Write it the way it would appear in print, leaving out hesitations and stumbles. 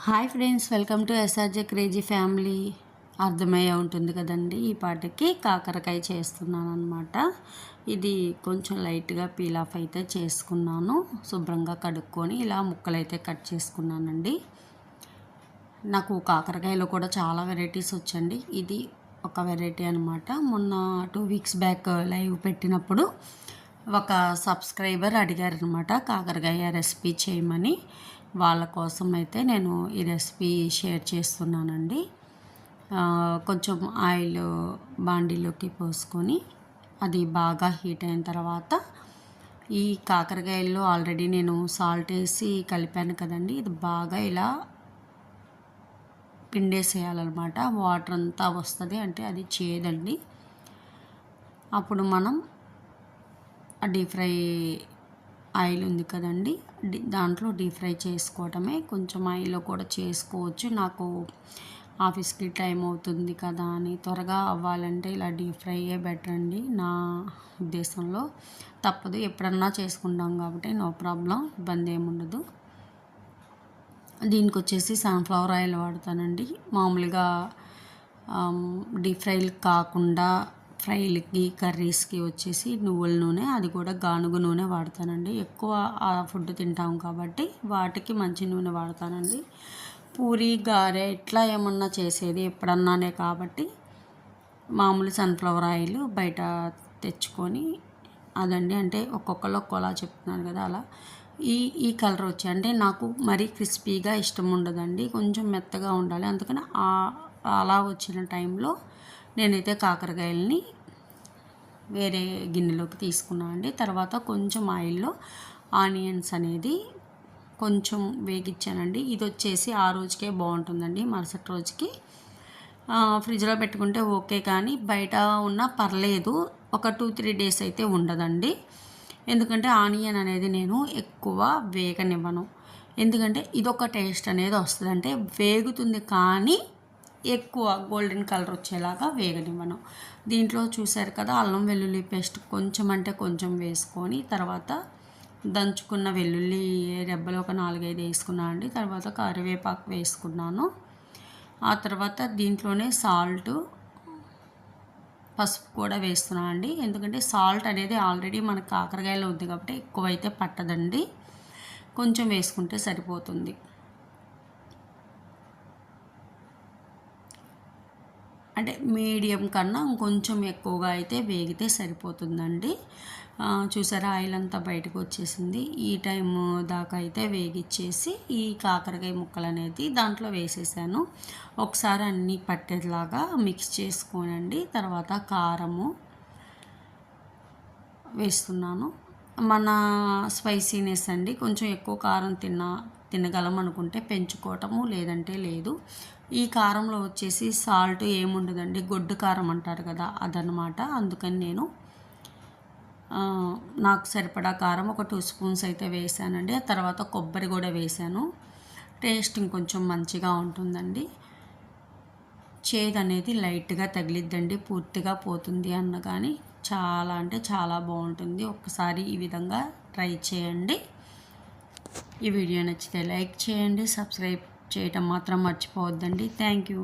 Hi friends, welcome to SRJ crazy family. అర్థమయ్యే ఉంటుంది కదండి. ఈ పాటకి కాకరకాయ చేస్తున్నాను అనమాట. ఇది కొంచెం లైట్గా పీల్ ఆఫ్ అయితే చేసుకున్నాను. శుభ్రంగా కడుక్కొని ఇలా ముక్కలైతే కట్ చేసుకున్నానండి. నాకు కాకరకాయలో కూడా చాలా వెరైటీస్ వచ్చండి. ఇది ఒక వెరైటీ అనమాట. మొన్న 2 వీక్స్ బ్యాక్ లైవ్ పెట్టినప్పుడు ఒక సబ్స్క్రైబర్ అడిగారనమాట కాకరకాయ రెసిపీ చేయమని. వాళ్ళ కోసం అయితే నేను ఈ రెసిపీ షేర్ చేస్తున్నానండి. కొంచెం ఆయిల్ బాండీలోకి పోసుకొని అది బాగా హీట్ అయిన తర్వాత ఈ కాకరకాయల్లో ఆల్రెడీ నేను సాల్ట్ వేసి కలిపాను కదండి. ఇది బాగా ఇలా పిండేసేయాలన్నమాట. వాటర్ అంతా వస్తుంది, అంటే అది చేదండి. అప్పుడు మనం డీప్ ఫ్రై ఆయిల్ ఉంది కదండి, దాంట్లో డీప్ ఫ్రై చేసుకోవటమే. కొంచెం ఆయిల్లో కూడా చేసుకోవచ్చు. నాకు ఆఫీస్కి టైం అవుతుంది కదా అని త్వరగా అవ్వాలంటే ఇలా డీప్ ఫ్రైయే బెటర్ అండి నా ఉద్దేశంలో. తప్పదు, ఎప్పుడన్నా చేసుకుంటాం కాబట్టి నో ప్రాబ్లం, ఇబ్బంది ఏముండదు. దీనికి వచ్చేసి సన్ఫ్లవర్ ఆయిల్ వాడతానండి. మామూలుగా డీప్ ఫ్రైలు కాకుండా ఫ్రైలకి కర్రీస్కి వచ్చేసి నువ్వుల నూనె, అది కూడా గానుగ నూనె వాడతానండి. ఎక్కువ ఆ ఫుడ్ తింటాం కాబట్టి వాటికి మంచి నూనె వాడతానండి. పూరి గారె ఇట్లా ఏమన్నా చేసేది ఎప్పుడన్నానే కాబట్టి మామూలు సన్ఫ్లవర్ ఆయిల్ బయట తెచ్చుకొని అదండి. అంటే ఒక్కొక్కరు ఒక్కోలా చెప్తున్నారు కదా, అలా ఈ కలర్ వచ్చి, అంటే నాకు మరీ క్రిస్పీగా ఇష్టం ఉండదండి, కొంచెం మెత్తగా ఉండాలి. అందుకని అలా వచ్చిన టైంలో నేనైతే కాకరకాయలని వేరే గిన్నెలోకి తీసుకున్నాను అండి. తర్వాత కొంచెం ఆయిల్లో ఆనియన్స్ అనేది కొంచెం వేగించానండి. ఇది వచ్చేసి ఆ రోజుకే బాగుంటుందండి, మరుసటి రోజుకి ఫ్రిడ్జ్లో పెట్టుకుంటే ఓకే, కానీ బయట ఉన్నా పర్లేదు. ఒక 2-3 డేస్ అయితే ఉండదండి. ఎందుకంటే ఆనియన్ అనేది నేను ఎక్కువ వేగనివ్వను. ఎందుకంటే ఇదొక టేస్ట్ అనేది వస్తుంది, అంటే వేగుతుంది కానీ ఎక్కువ గోల్డెన్ కలర్ వచ్చేలాగా వేగనివ్వను. దీంట్లో చూసారు కదా, అల్లం వెల్లుల్లి పేస్ట్ కొంచెం అంటే కొంచెం వేసుకొని తర్వాత దంచుకున్న వెల్లుల్లి రెబ్బలు ఒక 4-5 వేసుకున్నాను అండి. తర్వాత కరివేపాకు వేసుకున్నాను. ఆ తర్వాత దీంట్లోనే సాల్ట్, పసుపు కూడా వేస్తున్నాను అండి. ఎందుకంటే సాల్ట్ అనేది ఆల్రెడీ మనకు కాకరకాయలో ఉంది కాబట్టి ఎక్కువైతే పట్టదండి, కొంచెం వేసుకుంటే సరిపోతుంది. అంటే మీడియం కన్నా ఇంకొంచెం ఎక్కువగా అయితే వేగితే సరిపోతుందండి. చూసారా, ఆయిల్ అంతా బయటకు వచ్చేసింది. ఈ టైం దాకా అయితే వేగిచ్చేసి ఈ కాకరకాయ ముక్కలు అనేది దాంట్లో వేసేసాను. ఒకసారి అన్నీ పట్టేలాగా మిక్స్ చేసుకోనండి. తర్వాత కారము వేస్తున్నాను. మన స్పైసీనెస్ అండి, కొంచెం ఎక్కువ కారం తినగలం అనుకుంటే పెంచుకోవటము, లేదంటే లేదు. ఈ కారంలో వచ్చేసి సాల్ట్ ఏముండదండి, గొడ్డు కారం అంటారు కదా, అదనమాట. అందుకని నేను నాకు సరిపడా కారం ఒక 2 స్పూన్స్ అయితే వేసానండి. ఆ తర్వాత కొబ్బరి కూడా వేసాను. టేస్ట్ ఇంకొంచెం మంచిగా ఉంటుందండి. చేదు అనేది లైట్గా తగిలిద్దండి, పూర్తిగా పోతుంది అన్న కానీ చాలా అంటే చాలా బాగుంటుంది. ఒక్కసారి ఈ విధంగా ట్రై చేయండి. ఈ వీడియో నచ్చితే లైక్ చేయండి, సబ్స్క్రైబ్ చేయటం మాత్రం మర్చిపోవద్దండి. Thank you.